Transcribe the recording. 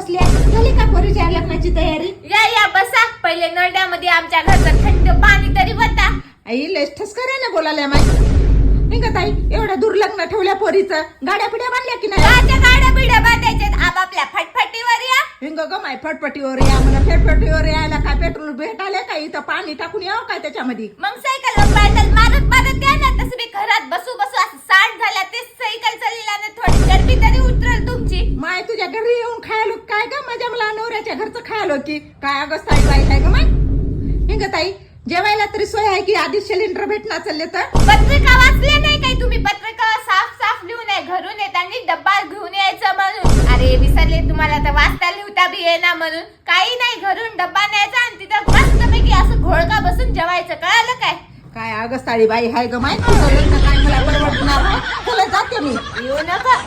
बसल्या. झाली का पोरीच्या लग्नाची तयारी? या बसा. पहिले नरड्यामध्ये आमच्या घरचं थंड पाणी तरी वता. आई लेस ठसकऱ्या ना बोलाल्या माई. निघा ताई, एवढ्या दूर लग्न ठेवल्या पोरीचं. गाड्या पिढ्या बांधल्या की नाही? गाड्या गाड्या बिड्या बांधायच्यात आपापल्या फटफटीवर या. हिंग ग माय फटफटीवर या. मला फटफटीवर यायला काय पेट्रोल भेटायला का? इथं पाणी टाकून यावं काय त्याच्यामध्ये? मग सायकल पॅडल मारत मारत या ना. तसं बी घरात बसू बसू असं सांड झाला. तेच सायकल चालली ना, थोडी चरबी तरी उतरल तुमची. माय तुझ्या घरी येऊन खायलो काय ग? माझ्या मला नवऱ्याच्या घरचं खायलो की काय? अगं ताई बाई काय ग माय? हिंग ताई, जेवायला तरी सोय आहे की? आधी सिलेंडर भेटणार चालले तर. पत्रिका वाचल्या नाही काही तुम्ही? पत्रिका साफ साफ लिहून आहे घरून येताना डब्बा घेऊन यायचं म्हणून. अरे विसरले तुम्हाला तर वाचता लिहता बी येणार म्हणून. काही नाही, घरून डब्बा न्यायचा आणि तिथं मस्तपैकी असं घोळका बसून जेवायचं. कळालं काय? काय अगं ताई बाई हाय ग माय? तुझं लग्न काय मला परवडणार नाही. चला जाते मी. येऊ नका.